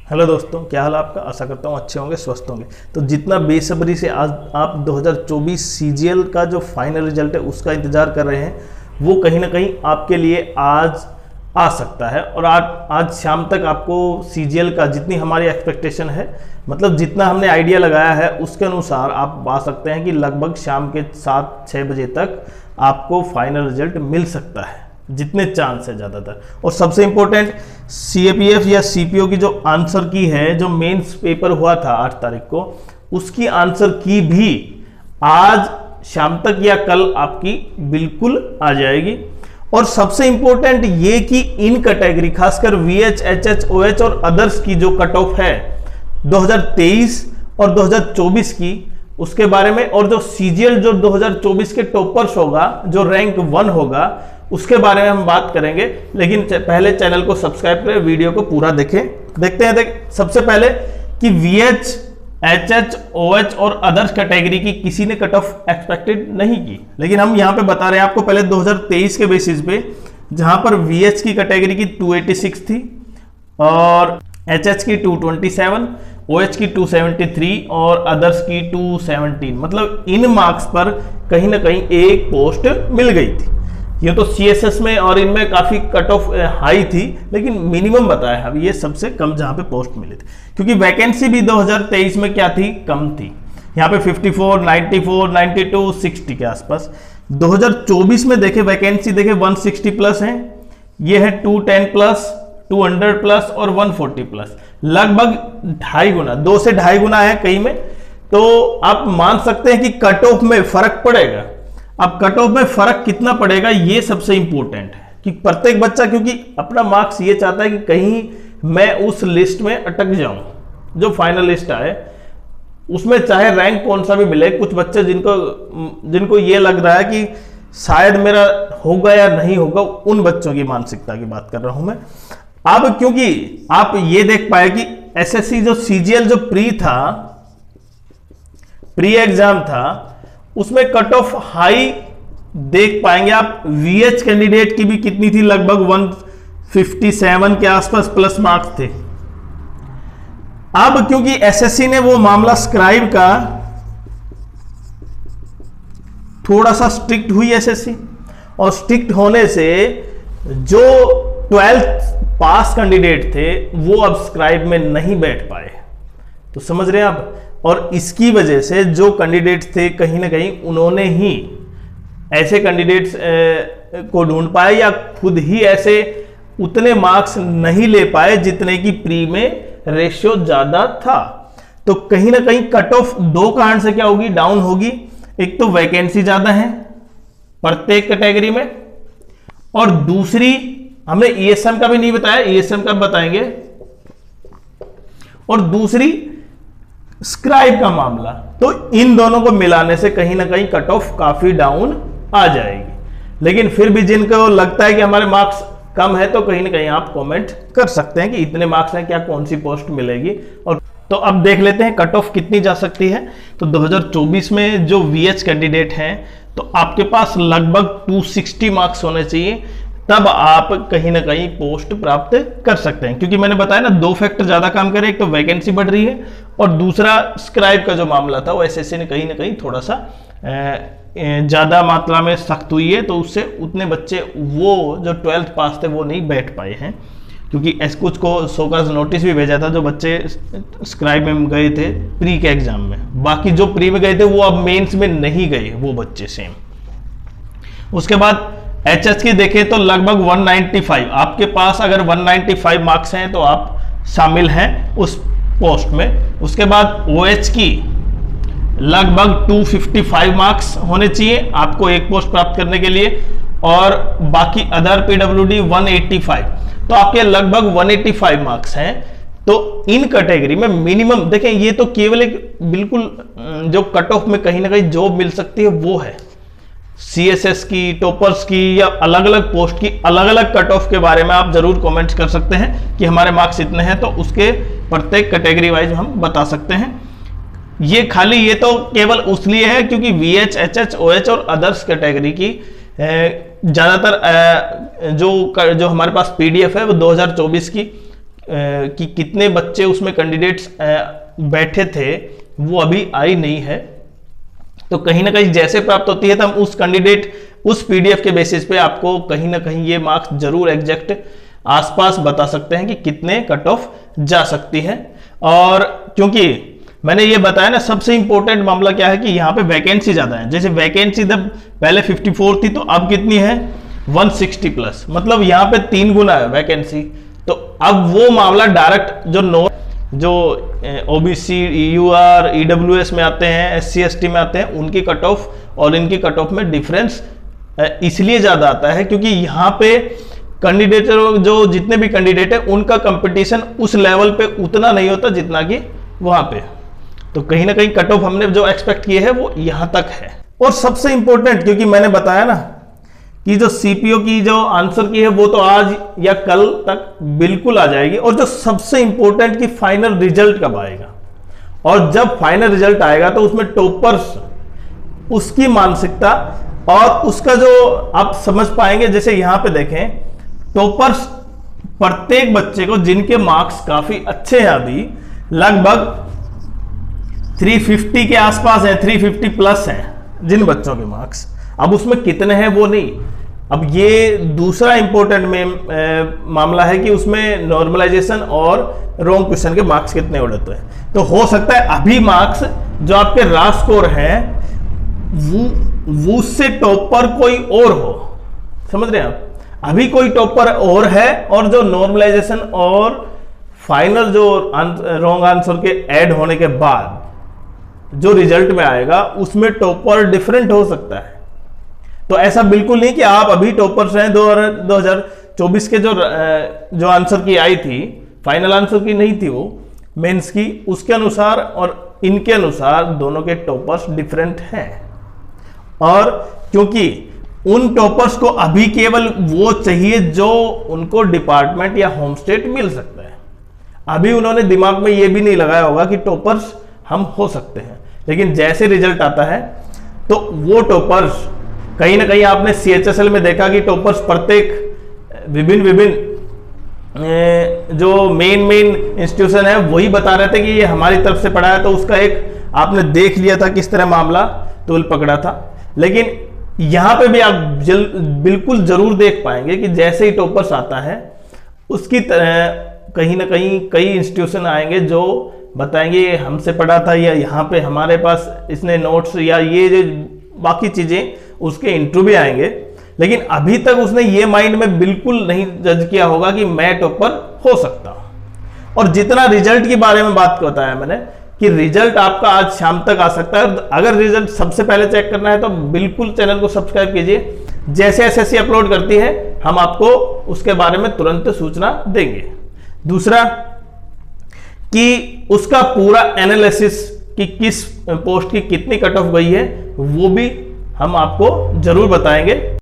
Hello दोस्तों, क्या हाल है आपका। आशा करता हूँ अच्छे होंगे, स्वस्थ होंगे। तो जितना बेसब्री से आज आप 2024 सीजीएल का जो फाइनल रिजल्ट है उसका इंतजार कर रहे हैं, वो कहीं ना कहीं आपके लिए आज आ सकता है। और आज शाम तक आपको सीजीएल का जितनी हमारी एक्सपेक्टेशन है, मतलब जितना हमने आइडिया लगाया है उसके अनुसार आप आ सकते हैं कि लगभग शाम के 7-6 बजे तक आपको फाइनल रिजल्ट मिल सकता है, जितने चांस है ज़्यादातर। और सबसे इंपॉर्टेंट, सीएपीएफ या सीपीओ की जो आंसर की है, जो मेंस पेपर हुआ था 8 तारीख को, उसकी आंसर की भी आज शाम तक या कल आपकी बिल्कुल आ जाएगी। और सबसे इंपॉर्टेंट ये कि इन कैटेगरी, खासकर वीएच, एचएच, ओएच और अदर्स की जो कट ऑफ है 2023 और 2024 की, उसके बारे में, और जो सीजीएल जो 2024 के टॉपर्स होगा, जो रैंक 1 होगा, उसके बारे में हम बात करेंगे। लेकिन पहले चैनल को सब्सक्राइब करें, वीडियो को पूरा देखें। देखते हैं सबसे पहले कि वीएच, एचएच, ओएच और अदर्स कैटेगरी की किसी ने कट ऑफ एक्सपेक्टेड नहीं की, लेकिन हम यहां पे बता रहे हैं आपको पहले 2023 के बेसिस पे, जहां पर वीएच की कैटेगरी की 286 थी और एचएच की 227, ओएच की 273 और अदर्स की 217। मतलब इन मार्क्स पर कहीं ना कहीं एक पोस्ट मिल गई थी। ये तो सीएसएस में और इनमें काफी कट ऑफ हाई थी, लेकिन मिनिमम बताया अब ये सबसे कम जहां पे पोस्ट मिले थे, क्योंकि वैकेंसी भी 2023 में क्या थी, कम थी। यहाँ पे 54, 94, 92, 60 के आसपास। 2024 में देखे वैकेंसी देखे 160 प्लस है, ये है 210 प्लस, 200 प्लस और 140 प्लस। लगभग 2.5 गुना, 2 से 2.5 गुना है कहीं में। तो आप मान सकते हैं कि कट ऑफ में फर्क पड़ेगा। अब कट ऑफ में फर्क कितना पड़ेगा, ये सबसे इंपॉर्टेंट है कि प्रत्येक बच्चा, क्योंकि अपना मार्क्स ये चाहता है कि कहीं मैं उस लिस्ट में अटक जाऊं, जो फाइनल लिस्ट आए उसमें चाहे रैंक कौन सा भी मिले। कुछ बच्चे जिनको ये लग रहा है कि शायद मेरा होगा या नहीं होगा, उन बच्चों की मानसिकता की बात कर रहा हूं मैं। अब क्योंकि आप ये देख पाए कि एसएससी जो सीजीएल जो प्री एग्जाम था, उसमें कट ऑफ हाई देख पाएंगे आप। वीएच कैंडिडेट की भी कितनी थी, लगभग 157 के आसपास प्लस मार्क्स थे। अब क्योंकि एसएससी ने वो मामला स्क्राइब का, थोड़ा सा स्ट्रिक्ट हुई एसएससी, और स्ट्रिक्ट होने से जो 12th पास कैंडिडेट थे वो अब स्क्राइब में नहीं बैठ पाए। तो समझ रहे हैं आप। और इसकी वजह से जो कैंडिडेट्स थे, कहीं ना कहीं उन्होंने ही ऐसे कैंडिडेट्स को ढूंढ पाए, या खुद ही ऐसे उतने मार्क्स नहीं ले पाए जितने की प्री में रेशियो ज्यादा था। तो कहीं ना कहीं कट ऑफ दो कारण से क्या होगी, डाउन होगी। एक तो वैकेंसी ज्यादा है प्रत्येक कैटेगरी में, और दूसरी हमने ईएसएम का भी नहीं बताया, ईएसएम का बताएंगे, और दूसरी स्क्राइब का मामला। तो इन दोनों को मिलाने से कहीं ना कहीं कट ऑफ काफी डाउन आ जाएगी। लेकिन फिर भी जिनको लगता है कि हमारे मार्क्स कम है, तो कहीं ना कहीं आप कमेंट कर सकते हैं कि इतने मार्क्स हैं, क्या कौन सी पोस्ट मिलेगी। और तो अब देख लेते हैं कट ऑफ कितनी जा सकती है। तो 2024 में जो वीएच कैंडिडेट हैं, तो आपके पास लगभग 260 मार्क्स होने चाहिए, तब आप कहीं ना कहीं पोस्ट प्राप्त कर सकते हैं। क्योंकि मैंने बताया ना, दो फैक्टर ज्यादा काम करे, एक तो वैकेंसी बढ़ रही है, और दूसरा स्क्राइब का जो मामला था वो एसएससी ने कहीं ना कहीं थोड़ा सा ज्यादा मात्रा में सख्त हुई है। तो उससे उतने बच्चे वो जो 12th पास थे वो नहीं बैठ पाए हैं, क्योंकि कुछ को शोकॉज नोटिस भी भेजा था जो बच्चे स्क्राइब में गए थे प्री के एग्जाम में। बाकी जो प्री में गए थे वो अब मेंस में नहीं गए, वो बच्चे सेम। उसके बाद एचएच की देखें तो लगभग 195, आपके पास अगर 195 मार्क्स हैं तो आप शामिल हैं उस पोस्ट में। उसके बाद ओएच की लगभग 255 मार्क्स होने चाहिए आपको एक पोस्ट प्राप्त करने के लिए, और बाकी अदर पीडब्ल्यूडी 185, तो आपके लगभग 185 मार्क्स हैं। तो इन कैटेगरी में मिनिमम देखें, ये तो केवल एक बिल्कुल जो कट ऑफ में कहीं ना कहीं जॉब मिल सकती है वो है। सीएसएस की, टॉपर्स की, या अलग अलग पोस्ट की अलग अलग कट ऑफ के बारे में आप जरूर कमेंट्स कर सकते हैं कि हमारे मार्क्स इतने हैं, तो उसके प्रत्येक कैटेगरी वाइज हम बता सकते हैं। ये खाली ये तो केवल उसलिए है क्योंकि वीएच, एचएच, ओएच और अदर्स कैटेगरी की ज्यादातर जो हमारे पास पीडीएफ है वो 2024 की कि कितने बच्चे उसमें कैंडिडेट्स बैठे थे वो अभी आई नहीं है। तो कहीं ना कहीं जैसे प्राप्त होती है तो हम उस कैंडिडेट उस पीडीएफ के बेसिस पे आपको कहीं ना कहीं ये मार्क्स जरूर एग्जैक्ट आसपास बता सकते हैं कि कितने कट ऑफ जा सकती है। और क्योंकि मैंने ये बताया ना, सबसे इंपॉर्टेंट मामला क्या है कि यहाँ पे वैकेंसी ज्यादा है। जैसे वैकेंसी जब पहले 54 थी तो अब कितनी है 160 प्लस, मतलब यहाँ पे 3 गुना है वैकेंसी। तो अब वो मामला डायरेक्ट जो ओबीसी, यूआर, ईडब्ल्यूएस में आते हैं, एससी एसटी में आते हैं, उनकी कट ऑफ और इनकी कट ऑफ में डिफरेंस इसलिए ज्यादा आता है क्योंकि यहाँ पे कैंडिडेट जो जितने भी कैंडिडेट है उनका कंपटीशन उस लेवल पे उतना नहीं होता जितना कि वहां पे। तो कहीं ना कहीं कट ऑफ हमने जो एक्सपेक्ट किए है वो यहां तक है। और सबसे इंपॉर्टेंट, क्योंकि मैंने बताया ना कि जो सीपीओ की जो आंसर की है वो तो आज या कल तक बिल्कुल आ जाएगी। और जो सबसे इंपॉर्टेंट कि फाइनल रिजल्ट कब आएगा, और जब फाइनल रिजल्ट आएगा तो उसमें टॉपर्स, उसकी मानसिकता और उसका जो आप समझ पाएंगे। जैसे यहां पे देखें, टॉपर्स प्रत्येक बच्चे को जिनके मार्क्स काफी अच्छे हैं, अभी लगभग 350 के आसपास है, 350 प्लस हैं जिन बच्चों के मार्क्स। अब उसमें कितने हैं वो नहीं, अब ये दूसरा इंपॉर्टेंट में मामला है कि उसमें नॉर्मलाइजेशन और रॉन्ग क्वेश्चन के मार्क्स कितने उड़ते हैं। तो हो सकता है अभी मार्क्स जो आपके रा स्कोर है वो उससे टॉपर कोई और हो, समझ रहे हैं आप, अभी कोई टॉपर और है और जो नॉर्मलाइजेशन और फाइनल जो रॉन्ग आंसर के ऐड होने के बाद जो रिजल्ट में आएगा उसमें टॉपर डिफरेंट हो सकता है। तो ऐसा बिल्कुल नहीं कि आप अभी टॉपर्स हैं। 2024 के जो आंसर की आई थी, फाइनल आंसर की नहीं थी वो, मेंस की, उसके अनुसार और इनके अनुसार दोनों के टॉपर्स डिफरेंट हैं। और क्योंकि उन टॉपर्स को अभी केवल वो चाहिए जो उनको डिपार्टमेंट या होम स्टेट मिल सकता है। अभी उन्होंने दिमाग में ये भी नहीं लगाया होगा कि टॉपर्स हम हो सकते हैं, लेकिन जैसे रिजल्ट आता है तो वो टॉपर्स, कहीं ना कहीं आपने सीएचएसएल में देखा कि टॉपर्स प्रत्येक विभिन्न जो मेन इंस्टीट्यूशन है वही बता रहे थे कि ये हमारी तरफ से पढ़ा है। तो उसका एक आपने देख लिया था किस तरह मामला तूल पकड़ा था। लेकिन यहां पे भी आप बिल्कुल जरूर देख पाएंगे कि जैसे ही टॉपर्स आता है उसकी कहीं ना कहीं कई इंस्टीट्यूशन आएंगे जो बताएंगे हमसे पढ़ा था, या यहाँ पे हमारे पास इसने नोट्स, या ये जो बाकी चीजें उसके इंटरव्यू भी आएंगे। लेकिन अभी तक उसने ये माइंड में बिल्कुल नहीं जज किया होगा कि मैं टॉपर हो सकता हूं। और जितना रिजल्ट के बारे में बात बताया मैंने कि रिजल्ट आपका आज शाम तक आ सकता है। अगर रिजल्ट सबसे पहले चेक करना है तो बिल्कुल चैनल को सब्सक्राइब कीजिए। जैसे एसएससी अपलोड करती है हम आपको उसके बारे में तुरंत सूचना देंगे। दूसरा कि उसका पूरा एनालिसिस कि किस पोस्ट की कितनी कट ऑफ गई है वो भी हम आपको जरूर बताएंगे।